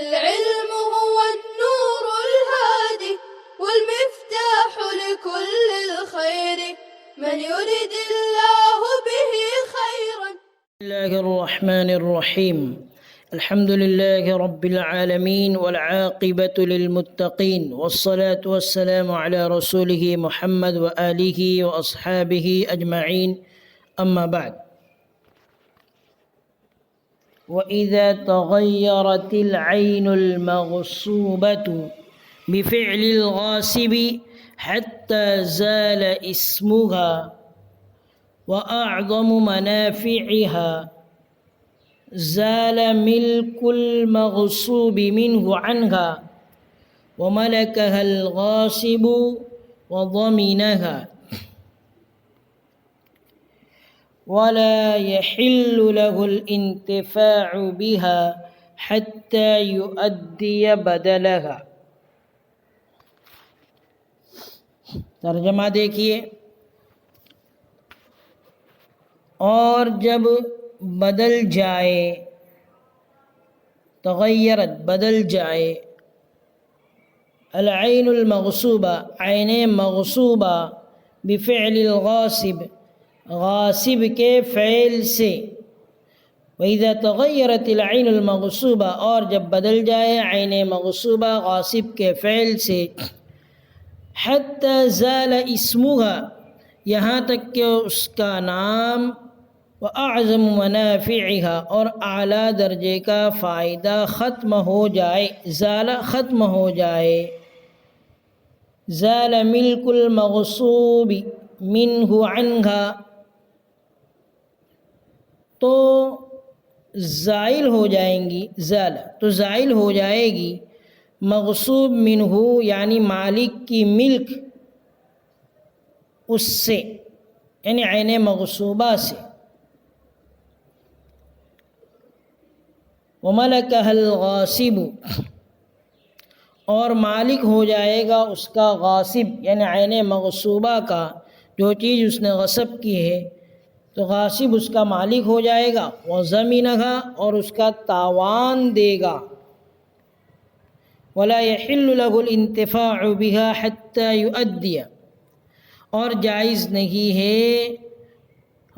العلم هو النور الهادي والمفتاح لكل الخير من يرد الله به خيرا. بسم الله الرحمن الرحيم. الحمد لله رب العالمين والعاقبة للمتقين والصلاة والسلام على رسوله محمد وآله وأصحابه أجمعين. أما بعد، وإذا تغيرت العين المغصوبة بفعل الغاصب حتى زال اسمها وأعظم منافعها زال ملك المغصوب منه عنها وملكها الغاصب وضمنها ولا يحل له الانتفاع بها حتى يؤدي بدلها. ترجمہ دیکھیے، اور جب بدل جائے، تغیرت بدل جائے، العین المغصوبہ عین مغصوبہ، بفعل الغاصب غاصب کے فعل سے، وَإِذَا تَغَيَّرَتِ الْعَيْنُ الْمَغْصُوبَةُ اور جب بدل جائے عین مغصوبہ غاصب کے فعل سے، حتی زال اسمها یہاں تک کہ اس کا نام، وَأَعْظَمُ مَنَافِعِهَا اور اعلیٰ درجے کا فائدہ ختم ہو جائے، زال ختم ہو جائے. زال ملک المغصوب منہ عنہا تو زائل ہو جائیں گی، زال تو زائل ہو جائے گی، مغصوب منہ یعنی مالک کی ملک اس سے، یعنی عین مغصوبہ سے، وَمَلَكَهَا الْغَاصِبُ اور مالک ہو جائے گا اس کا غاصب یعنی عین مغصوبہ کا، جو چیز اس نے غصب کی ہے تو غاصب اس کا مالک ہو جائے گا، وَضَمِنَهَا اور اس کا تاوان دے گا، وَلَا يَحِلُّ لَهُ الْانْتِفَاعُ بِهَا حَتَّى يُؤَدِّيَ اور جائز نہیں ہے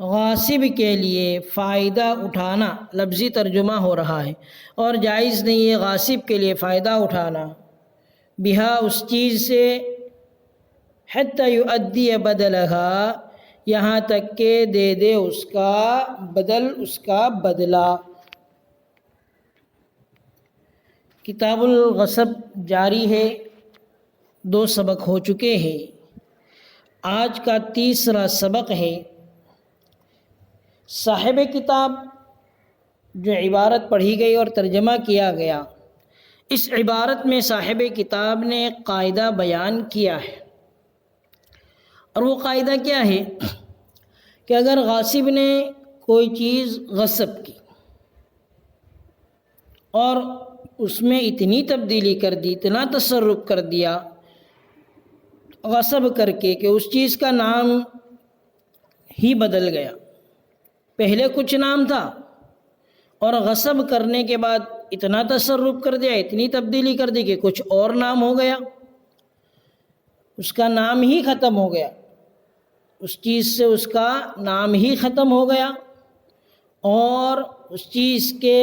غاصب کے لیے فائدہ اٹھانا، لفظی ترجمہ ہو رہا ہے، اور جائز نہیں ہے غاصب کے لیے فائدہ اٹھانا، بہا اس چیز سے، حتی یؤدی بدلہا یہاں تک کہ دے دے اس کا بدل، اس کا بدلہ. کتاب الغصب جاری ہے، 2 سبق ہو چکے ہیں، آج کا تیسرا سبق ہے. صاحب کتاب جو عبارت پڑھی گئی اور ترجمہ کیا گیا، اس عبارت میں صاحب کتاب نے ایک قاعدہ بیان کیا ہے، اور وہ قاعدہ کیا ہے کہ اگر غاصب نے کوئی چیز غصب کی اور اس میں اتنی تبدیلی کر دی، اتنا تصرف کر دیا غصب کر کے کہ اس چیز کا نام ہی بدل گیا، پہلے کچھ نام تھا اور غصب کرنے کے بعد اتنا تصرف کر دیا، اتنی تبدیلی کر دی کہ کچھ اور نام ہو گیا، اس کا نام ہی ختم ہو گیا، اس چیز سے اس کا نام ہی ختم ہو گیا، اور اس چیز کے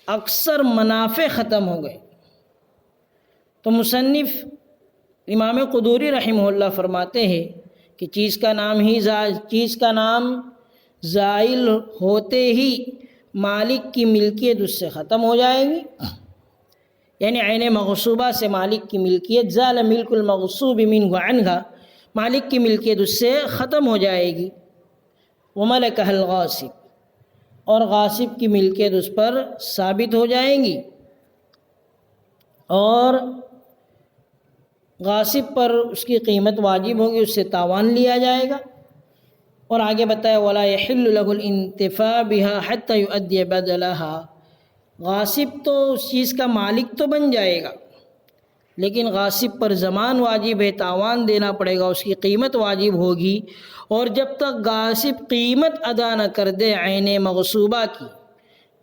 اکثر منافع ختم ہو گئے. تو مصنف امام قدوری رحمہ اللہ فرماتے ہیں کہ چیز کا نام زائل ہوتے ہی مالک کی ملکیت اس سے ختم ہو جائے گی، یعنی عین مغصوبہ سے مالک کی ملکیت، زال ملک المغصوب منہ عنہا مالک کی ملکیت اس سے ختم ہو جائے گی، وَمَلَكَهَا الْغَاصِبُ اور غاصب کی ملکیت اس پر ثابت ہو جائیں گی، اور غاصب پر اس کی قیمت واجب ہوگی، اس سے تاوان لیا جائے گا. اور آگے بتایا وَلَا يَحِلُّ لَهُ الْانْتِفَاعُ بِهَا حَتَّى يُؤَدِّيَ بَدَلَهَا غاصب تو اس چیز کا مالک تو بن جائے گا، لیکن غاصب پر ضمان واجب ہے، تاوان دینا پڑے گا، اس کی قیمت واجب ہوگی، اور جب تک غاصب قیمت ادا نہ کر دے عین مغصوبہ کی،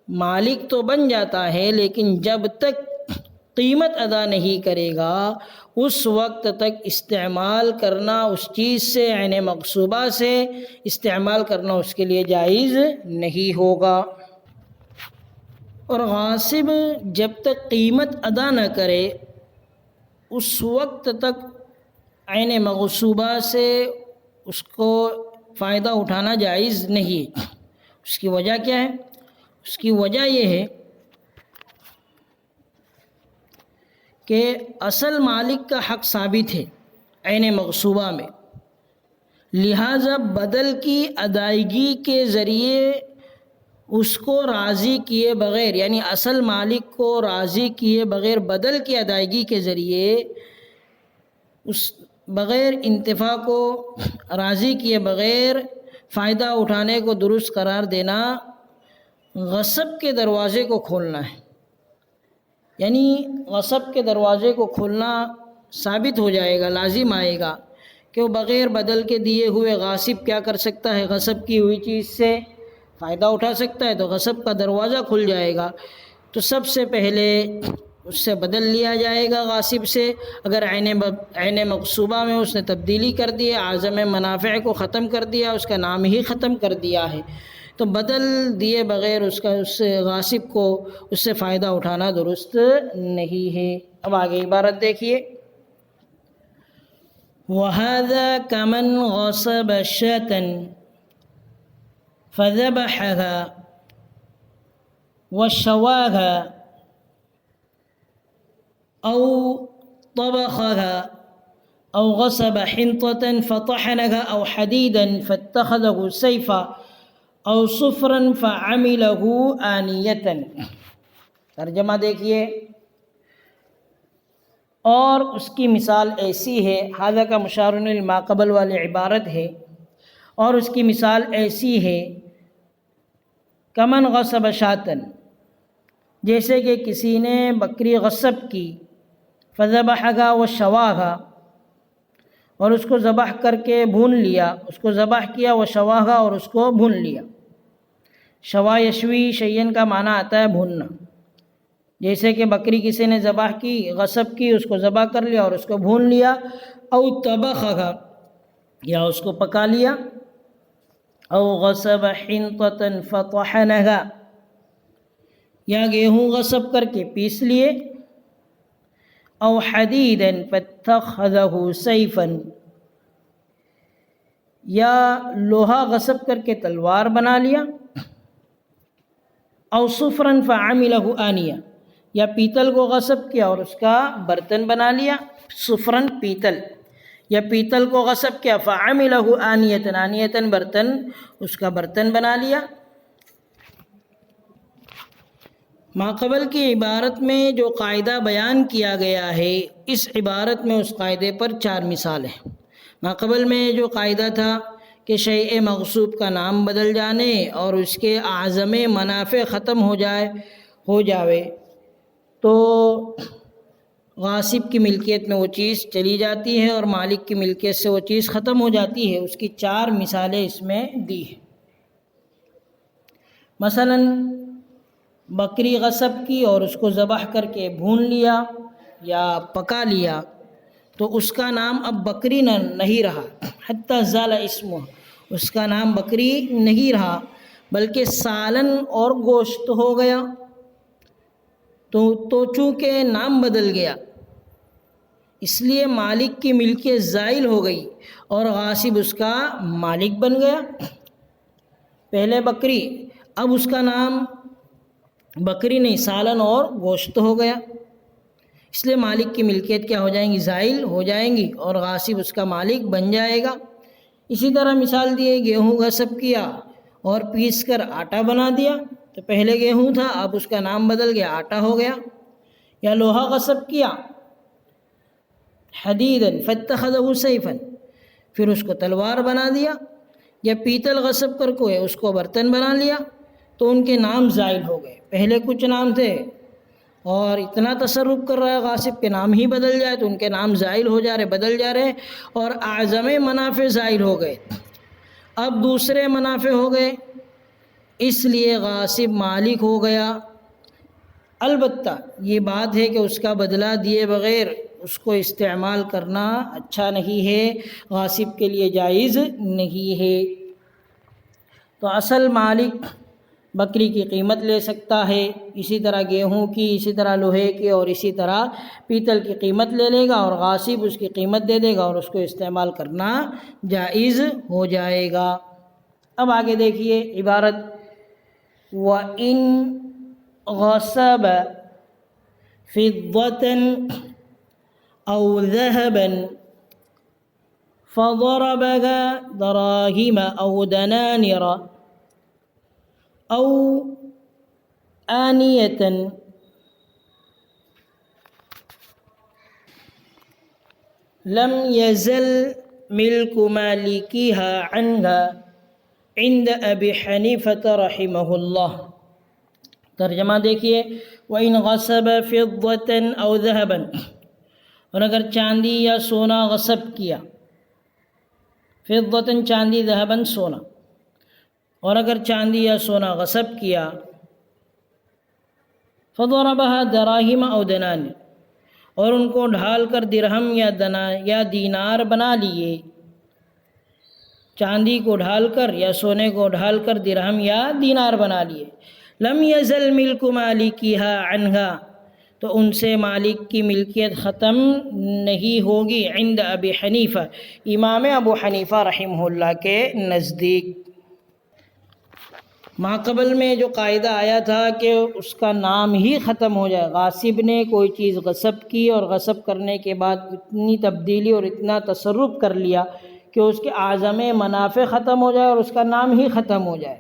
مالک تو بن جاتا ہے، لیکن جب تک قیمت ادا نہیں کرے گا اس وقت تک استعمال کرنا اس چیز سے، عین مغصوبہ سے استعمال کرنا اس کے لیے جائز نہیں ہوگا۔ اور غاصب جب تک قیمت ادا نہ کرے اس وقت تک عین مغصوبہ سے اس کو فائدہ اٹھانا جائز نہیں۔ اس کی وجہ کیا ہے؟ اس کی وجہ یہ ہے کہ اصل مالک کا حق ثابت ہے عین مغصوبہ میں، لہٰذا بدل کی ادائیگی کے ذریعے اس کو راضی کیے بغیر، یعنی اصل مالک کو راضی کیے بغیر بدل کی ادائیگی کے ذریعے اس بغیر انتفاع کو راضی کیے بغیر فائدہ اٹھانے کو درست قرار دینا غصب کے دروازے کو کھولنا ہے۔ یعنی غصب کے دروازے کو کھولنا ثابت ہو جائے گا، لازم آئے گا کہ وہ بغیر بدل کے دیے ہوئے غاصب کیا کر سکتا ہے؟ غصب کی ہوئی چیز سے فائدہ اٹھا سکتا ہے، تو غصب کا دروازہ کھل جائے گا۔ تو سب سے پہلے اس سے بدل لیا جائے گا غاصب سے۔ اگر عین مغصوبہ میں اس نے تبدیلی کر دی، اعظم منافع کو ختم کر دیا، اس کا نام ہی ختم کر دیا ہے، تو بدل دیے بغیر اس غاصب کو اس سے فائدہ اٹھانا درست نہیں ہے۔ اب آگے عبارت دیکھیے، وَهَذَا كَمَنْ غَصَبَ شَاةً فَذَبَحَهَا وَشَوَاهَا أَوْ طَبَخَهَا أَوْ غَصَبَ حِنطَةً فَطَحَنَهَا أَوْ حَدِيدًا فَاتَّخَذَهُ سَيْفًا أَوْ صُفْرًا فَعَمِلَهُ آنِيَةً۔ ترجمہ دیکھیے، اور اس کی مثال ایسی ہے، ھذا کا مشار لما قبل والی عبارت ہے، اور اس کی مثال ایسی ہے کمن غصب شاطن، جیسے کہ کسی نے بکری غصب کی، فذبحھا وشواھا، اور اس کو ذبح کر کے بھون لیا، اس کو ذبح کیا، وشواھا، اور اس کو بھون لیا۔ شوا یشوی شیئن کا معنی آتا ہے بھوننا۔ جیسے کہ بکری کسی نے ذبح کی، غصب کی، اس کو ذبح کر لیا اور اس کو بھون لیا، او طبخھا، یا اس کو پکا لیا، او غصب حنطۃ فطحنھا، یا گیہوں غصب کر کے پیس لیے، او حدیدا فاتخذہ سیفا، یا لوہا غصب کر کے تلوار بنا لیا، او صفرا فعملہ آنیہ، یا پیتل کو غصب کیا اور اس کا برتن بنا لیا، صفرن پیتل، یا پیتل کو غصب کیا، فعملہ آنیۃ، آنیۃ برتن، اس کا برتن بنا لیا۔ ماقبل کی عبارت میں جو قاعدہ بیان کیا گیا ہے، اس عبارت میں اس قاعدے پر 4 مثالیں ہیں۔ ماقبل میں جو قاعدہ تھا کہ شیء مغصوب کا نام بدل جانے اور اس کے اعظم منافع ختم ہو جاوے تو غاصب کی ملکیت میں وہ چیز چلی جاتی ہے اور مالک کی ملکیت سے وہ چیز ختم ہو جاتی ہے۔ اس کی 4 مثالیں اس میں دی ہیں۔ مثلا بکری غصب کی اور اس کو ذبح کر کے بھون لیا یا پکا لیا، تو اس کا نام اب بکری نہیں رہا، حتی زال اسمہ، اس کا نام بکری نہیں رہا بلکہ سالن اور گوشت ہو گیا۔ تو چونکہ نام بدل گیا اس لیے مالک کی ملکیت زائل ہو گئی اور غاصب اس کا مالک بن گیا۔ پہلے بکری، اب اس کا نام بکری نہیں، سالن اور گوشت ہو گیا، اس لیے مالک کی ملکیت کیا ہو جائیں گی؟ زائل ہو جائیں گی اور غاصب اس کا مالک بن جائے گا۔ اسی طرح مثال دیے، گیہوں غصب کیا اور پیس کر آٹا بنا دیا، تو پہلے گیہوں تھا، اب اس کا نام بدل گیا، آٹا ہو گیا۔ یا لوہا غصب کیا، حدیدا فاتخذہ سیفا، پھر اس کو تلوار بنا دیا، یا پیتل غصب کر کے اس کو برتن بنا لیا، تو ان کے نام زائل ہو گئے۔ پہلے کچھ نام تھے اور اتنا تصرف کر رہا ہے غاصب کے نام ہی بدل جائے تو ان کے نام زائل ہو جا رہے، بدل جا رہے، اور اعظم منافع زائل ہو گئے۔ اب دوسرے منافع ہو گئے، اس لیے غاصب مالک ہو گیا۔ البتہ یہ بات ہے کہ اس کا بدلہ دیے بغیر اس کو استعمال کرنا اچھا نہیں ہے، غاصب کے لیے جائز نہیں ہے۔ تو اصل مالک بکری کی قیمت لے سکتا ہے، اسی طرح گیہوں کی، اسی طرح لوہے کی، اور اسی طرح پیتل کی قیمت لے لے گا، اور غاصب اس کی قیمت دے دے گا اور اس کو استعمال کرنا جائز ہو جائے گا۔ اب آگے دیکھیے عبارت، وَإِنْ غَصَبَ فِضَّةً أَوْ ذَهَبًا فَضَرَبَهَا دَرَاهِمَ أَوْ دَنَانِرَ أَوْ آنِيَةً لم يزل ملك مالكها عنها عند ابی حنیفة رحمہ اللہ۔ ترجمہ دیکھیے، وَإِنْ غَصَبَ فِضَّةً أَوْ ذَهَبًا، اور اگر چاندی یا سونا غصب کیا، فضة چاندی، ذهبًا سونا، اور اگر چاندی یا سونا غصب کیا، فَضَرَبَهَا دَرَاهِمَ أَوْ دَنَانِرَ، اور ان کو ڈھال کر درہم یا دینار بنا لیے، چاندی کو ڈھال کر یا سونے کو ڈھال کر درہم یا دینار بنا لیے، لم یزل ملک مالکها عنها، تو ان سے مالک کی ملکیت ختم نہیں ہوگی، عند ابی حنیفہ، امام ابو حنیفہ رحمہ اللہ کے نزدیک۔ ماقبل میں جو قاعدہ آیا تھا کہ اس کا نام ہی ختم ہو جائے، غاصب نے کوئی چیز غصب کی اور غصب کرنے کے بعد اتنی تبدیلی اور اتنا تصرف کر لیا کہ اس کے اعظم منافع ختم ہو جائے اور اس کا نام ہی ختم ہو جائے،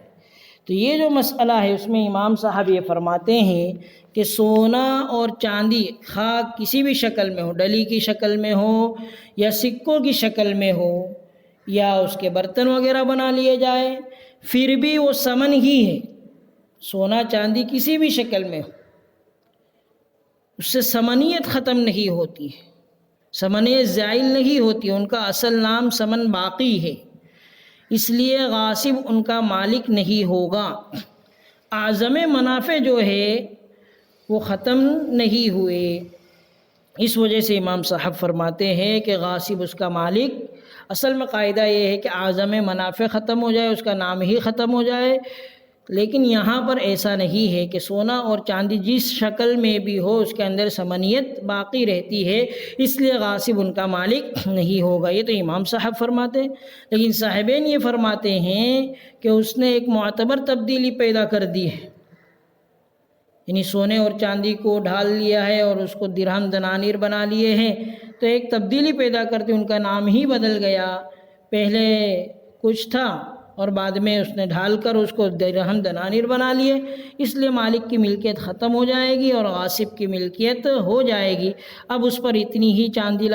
تو یہ جو مسئلہ ہے اس میں امام صاحب یہ فرماتے ہیں کہ سونا اور چاندی خواہ کسی بھی شکل میں ہو، ڈلی کی شکل میں ہو یا سکوں کی شکل میں ہو یا اس کے برتن وغیرہ بنا لیے جائے، پھر بھی وہ ثمن ہی ہے، سونا چاندی کسی بھی شکل میں ہو، اس سے ثمنیت ختم نہیں ہوتی ہے، ثمنیت زائل نہیں ہوتی، ان کا اصل نام ثمن باقی ہے، اس لیے غاصب ان کا مالک نہیں ہوگا، اعظم منافع جو ہے وہ ختم نہیں ہوئے۔ اس وجہ سے امام صاحب فرماتے ہیں کہ غاصب اس کا مالک، اصل میں قاعدہ یہ ہے کہ اعظم منافع ختم ہو جائے، اس کا نام ہی ختم ہو جائے، لیکن یہاں پر ایسا نہیں ہے کہ سونا اور چاندی جس شکل میں بھی ہو اس کے اندر ثمنیت باقی رہتی ہے، اس لیے غاصب ان کا مالک نہیں ہوگا، یہ تو امام صاحب فرماتے ہیں۔ لیکن صاحبین یہ فرماتے ہیں کہ اس نے ایک معتبر تبدیلی پیدا کر دی ہے، یعنی سونے اور چاندی کو ڈھال لیا ہے اور اس کو درہم دنانیر بنا لیے ہیں، تو ایک تبدیلی پیدا کرتے ان کا نام ہی بدل گیا، پہلے کچھ تھا اور بعد میں اس نے ڈھال کر اس کو درہم دنانیر بنا لیے، اس لیے مالک کی ملکیت ختم ہو جائے گی اور غاصب کی ملکیت ہو جائے گی، اب اس پر اتنی ہی چاندی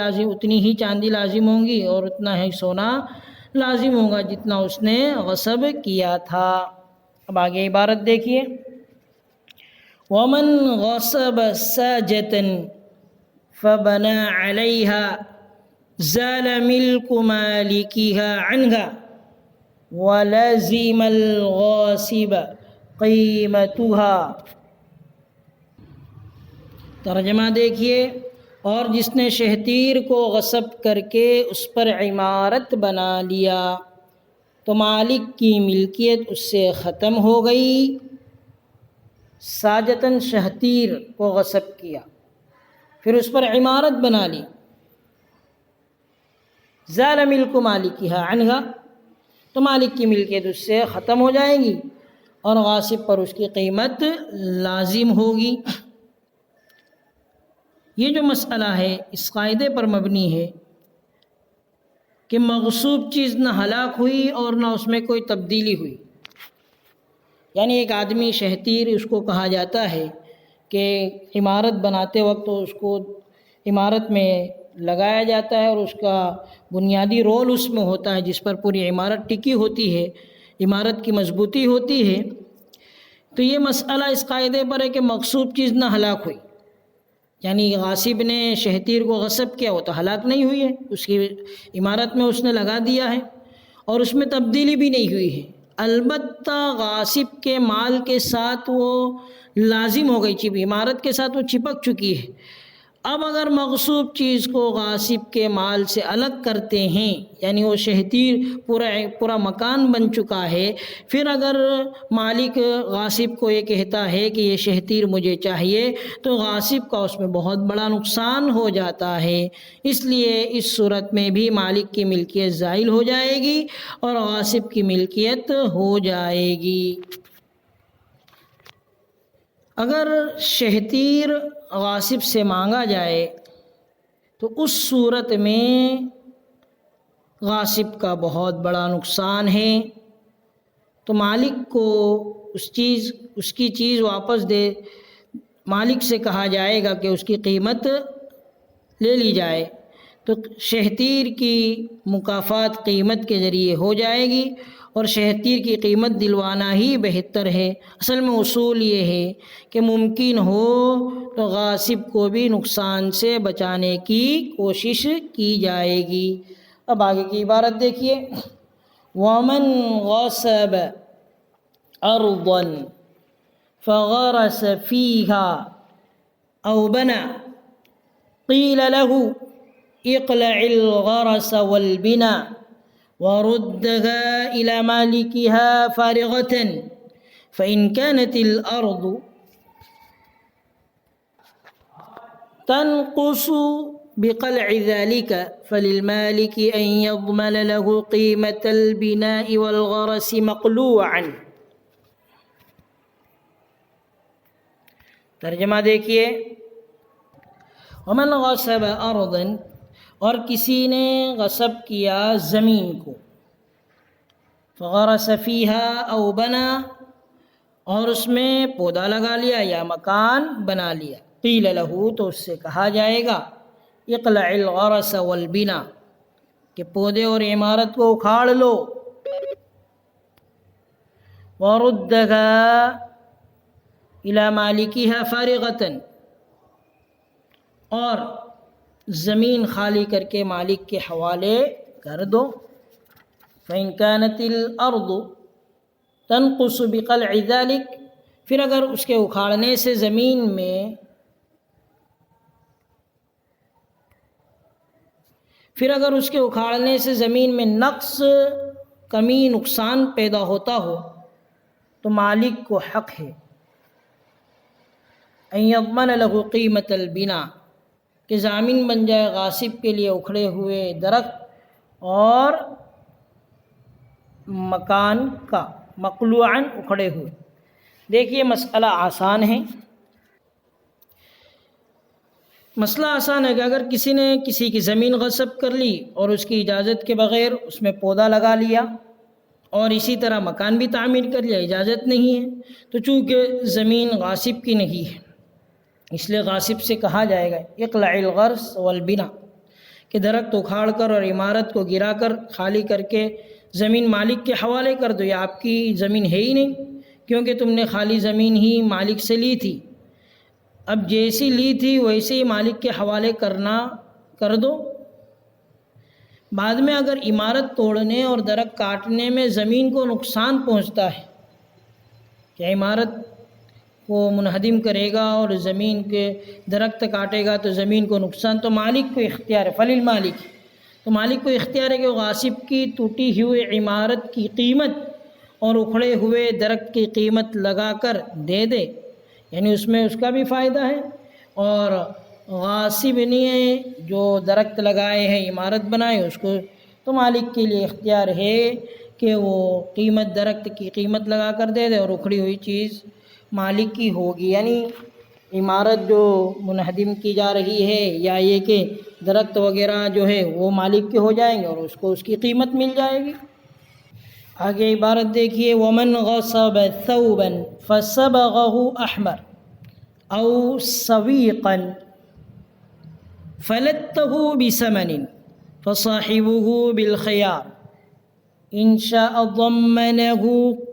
لازم ہوں گی اور اتنا ہی سونا لازم ہوگا جتنا اس نے غصب کیا تھا۔ اب آگے عبارت دیکھیے، وَمَنْ غَصَبَ سَاجَةً فَبَنَى عَلَيْهَا زَالَ مِلْكُ مَالِكِهَا عَنْهَا وَلَزِمَ الْغَاصِبَ قِيمَتُهَا۔ ترجمہ دیکھیے، اور جس نے شہتیر کو غصب کر کے اس پر عمارت بنا لیا تو مالک کی ملکیت اس سے ختم ہو گئی۔ ساجتاً شہتیر کو غصب کیا، پھر اس پر عمارت بنا لی، زال ملک مالکها عنها، تو مالک کی ملکیت اس سے ختم ہو جائے گی اور غاصب پر اس کی قیمت لازم ہوگی۔ یہ جو مسئلہ ہے اس قاعدے پر مبنی ہے کہ مغصوب چیز نہ ہلاک ہوئی اور نہ اس میں کوئی تبدیلی ہوئی، یعنی ایک آدمی شہتیر اس کو کہا جاتا ہے کہ عمارت بناتے وقت اس کو عمارت میں لگایا جاتا ہے اور اس کا بنیادی رول اس میں ہوتا ہے جس پر پوری عمارت ٹکی ہوتی ہے، عمارت کی مضبوطی ہوتی ہے، تو یہ مسئلہ اس قاعدے پر ہے کہ مغصوب چیز نہ ہلاک ہوئی، یعنی غاصب نے شہتیر کو غصب کیا، وہ تو ہلاک نہیں ہوئی ہے، اس کی عمارت میں اس نے لگا دیا ہے اور اس میں تبدیلی بھی نہیں ہوئی ہے، البتہ غاصب کے مال کے ساتھ وہ لازم ہو گئی، عمارت کے ساتھ وہ چپک چکی ہے۔ اب اگر مغصوب چیز کو غاصب کے مال سے الگ کرتے ہیں، یعنی وہ شہتیر پورا مکان بن چکا ہے، پھر اگر مالک غاصب کو یہ کہتا ہے کہ یہ شہتیر مجھے چاہیے، تو غاصب کا اس میں بہت بڑا نقصان ہو جاتا ہے۔ اس لیے اس صورت میں بھی مالک کی ملکیت زائل ہو جائے گی اور غاصب کی ملکیت ہو جائے گی۔ اگر شہتیر غاصب سے مانگا جائے تو اس صورت میں غاصب کا بہت بڑا نقصان ہے، تو مالک کو اس کی چیز واپس دے، مالک سے کہا جائے گا کہ اس کی قیمت لے لی جائے، تو شہتیر کی مکافات قیمت کے ذریعے ہو جائے گی، اور شہتیر کی قیمت دلوانا ہی بہتر ہے۔ اصل میں اصول یہ ہے کہ ممکن ہو تو غاصب کو بھی نقصان سے بچانے کی کوشش کی جائے گی۔ اب آگے کی عبارت دیکھیے، وَمَنْ غَصَبَ أَرْضًا فَغَرَسَ فِيهَا أَوْ بَنَى قِيلَ لَهُ اقْلَعِ الْغَرَسَ وَالْبِنَاءَ وَرُدَّهَا إِلَى مَالِكِهَا فَارِغَةً فَإِنْ كَانَتِ الْأَرْضُ تنقص بقلع ذلك فللمالك أن يضمن له قيمة البناء والغرس مقلوعا۔ ترجمہ دیکھیے، ومن غصب ارضا، اور کسی نے غصب کیا زمین کو، فغرس فيها او بنا، اور اس میں پودا لگا لیا یا مکان بنا لیا، قیل له، تو اس سے کہا جائے گا، اقلع الغرس والبنا، کہ پودے اور عمارت کو اکھاڑ لو، وردها الى مالکها فارغة، اور زمین خالی کر کے مالک کے حوالے کر دو۔ فإن كانت الأرض تنقص بقلع ذلك، پھر اگر اس کے اکھاڑنے سے زمین میں نقص، کمی، نقصان پیدا ہوتا ہو، تو مالک کو حق ہے ان یضمن له قیمت البنا، کہ ضامن بن جائے غاصب کے لیے اکھڑے ہوئے درخت اور مکان کا، مقلوعاً، اکھڑے ہوئے۔ دیکھیے مسئلہ آسان ہے، مسئلہ آسان ہے کہ اگر کسی نے کسی کی زمین غصب کر لی اور اس کی اجازت کے بغیر اس میں پودا لگا لیا اور اسی طرح مکان بھی تعمیر کر لیا، اجازت نہیں ہے، تو چونکہ زمین غاصب کی نہیں ہے، اس لیے غاصب سے کہا جائے گا اقلع الغرس والبنا، کہ درخت اکھاڑ کر اور عمارت کو گرا کر خالی کر کے زمین مالک کے حوالے کر دو، یہ آپ کی زمین ہے ہی نہیں، کیونکہ تم نے خالی زمین ہی مالک سے لی تھی، اب جیسی لی تھی ویسے ہی مالک کے حوالے کر دو۔ بعد میں اگر عمارت توڑنے اور درخت کاٹنے میں زمین کو نقصان پہنچتا ہے، کہ عمارت کو منہدم کرے گا اور زمین کے درخت کاٹے گا تو زمین کو نقصان، تو مالک کو اختیار ہے، فللمالک، تو مالک کو اختیار ہے کہ وہ غاصب کی ٹوٹی ہوئی عمارت کی قیمت اور اکھڑے ہوئے درخت کی قیمت لگا کر دے دے، یعنی اس میں اس کا بھی فائدہ ہے، اور غاصب نے جو درخت لگائے ہیں، عمارت بنائے، اس کو تو مالک کے لیے اختیار ہے کہ وہ قیمت، درخت کی قیمت لگا کر دے دے، اور اکھڑی ہوئی چیز مالک کی ہوگی، یعنی عمارت جو منہدم کی جا رہی ہے یا یہ کہ درخت وغیرہ جو ہے وہ مالک کے ہو جائیں گے اور اس کو اس کی قیمت مل جائے گی۔ آگے عبارت دیکھیے، وَمَنْ غَصَبَ ثَوْبًا فَصَبَغَهُ أَحْمَرَ أَوْ سَوِيقًا فَلَتَّهُ بِثَمَنٍ فَصَاحِبُهُ بِالْخِيَارِ إِنْ شَاءَ ضَمَّنَهُ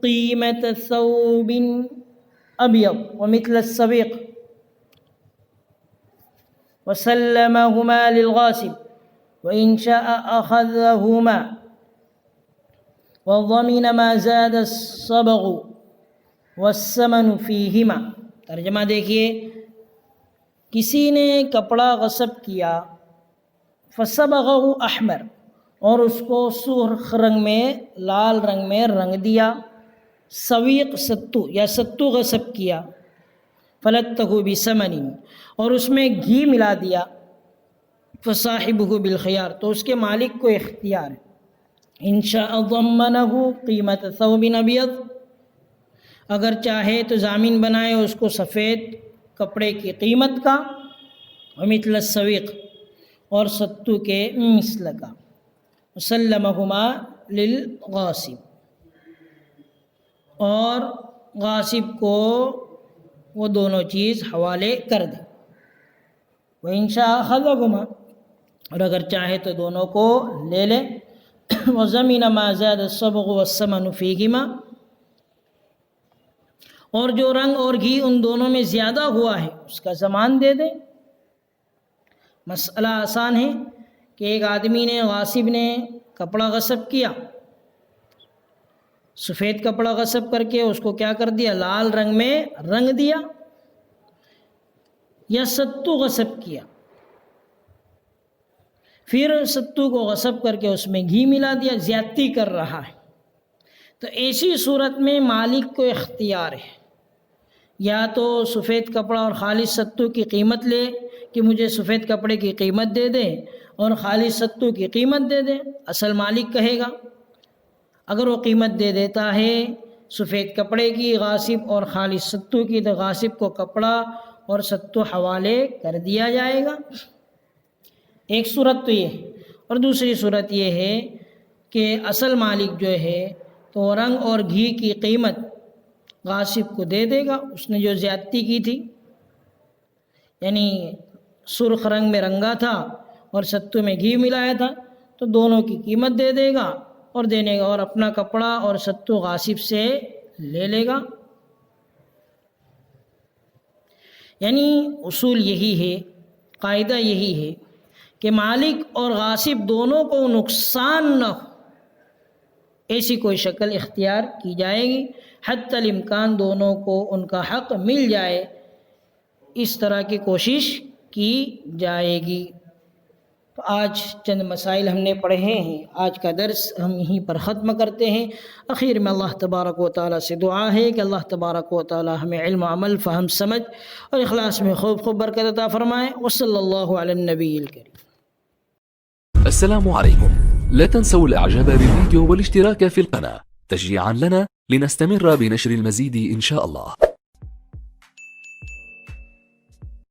قِيمَةَ ثَوْبٍ أبيض ومثل السويق وسلمهما للغاصب وإن شاء أخذهما وَالضَّمِنَ مَا زَادَ الصَّبْغُ وَالسَّمَنُ فِيهِمَا۔ ترجمہ دیکھیے، کسی نے کپڑا غصب کیا، فَصَبَغَهُ احمر، اور اس کو سرخ رنگ میں، لال رنگ میں رنگ دیا، سویق ستو یا ستو غصب کیا، فَلَتَّهُ بِسَمَنٍ، اور اس میں گھی ملا دیا، فَصَاحِبُهُ بِالْخِيَارِ، تو اس کے مالک کو اختیار ہے، إِن شَاءَ ضَمَّنَهُ قِيمَةَ ثَوْبٍ أَبْيَضٍ، اگر چاہے تو ضامن بنائے اس کو سفید کپڑے کی قیمت کا، ومثل السویق، اور ستو کے مثل کا، وسلمهما للغاصب، اور غاصب کو وہ دونوں چیز حوالے کر دے، وإن شاء أخذهما، اور اگر چاہے تو دونوں کو لے لے، وَزَمِنَ مَا زَادَ الصَّبْغُ وَالسَّمَنُ فِيهِمَا، اور جو رنگ اور گھی ان دونوں میں زیادہ ہوا ہے اس کا ضمان دے دے۔ مسئلہ آسان ہے کہ ایک آدمی نے، غاصب نے کپڑا غصب کیا، سفید کپڑا غصب کر کے اس کو کیا کر دیا، لال رنگ میں رنگ دیا، یا ستو غصب کیا، پھر ستو کو غصب کر کے اس میں گھی ملا دیا، زیادتی کر رہا ہے، تو ایسی صورت میں مالک کو اختیار ہے، یا تو سفید کپڑا اور خالص ستو کی قیمت لے کہ مجھے سفید کپڑے کی قیمت دے دے اور خالص ستو کی قیمت دے دے، اصل مالک کہے گا۔ اگر وہ قیمت دے دیتا ہے سفید کپڑے کی غاصب اور خالص ستو کی، تو غاصب کو کپڑا اور ستو حوالے کر دیا جائے گا۔ ایک صورت تو یہ ہے، اور دوسری صورت یہ ہے کہ اصل مالک جو ہے تو رنگ اور گھی کی قیمت غاصب کو دے دے گا، اس نے جو زیادتی کی تھی، یعنی سرخ رنگ میں رنگا تھا اور ستو میں گھی ملایا تھا، تو دونوں کی قیمت دے دے گا اور دینے گا، اور اپنا کپڑا اور ستو غاصب سے لے لے گا۔ یعنی اصول یہی ہے، قاعدہ یہی ہے کہ مالک اور غاصب دونوں کو نقصان نہ ہو، ایسی کوئی شکل اختیار کی جائے گی، حتی الامکان دونوں کو ان کا حق مل جائے، اس طرح کی کوشش کی جائے گی۔ تو آج چند مسائل ہم نے پڑھے ہیں، آج کا درس ہم یہیں پر ختم کرتے ہیں۔ اخیر میں اللہ تبارک و تعالیٰ سے دعا ہے کہ اللہ تبارک و تعالیٰ ہمیں علم و عمل، فہم سمجھ اور اخلاص میں خوب خوب برکت عطا فرمائے۔ وصلی اللہ علی النبی الکریم۔ السلام عليكم، لا تنسوا الاعجاب بالفيديو والاشتراك في القناة تشجيعا لنا لنستمر بنشر المزيد إن شاء الله.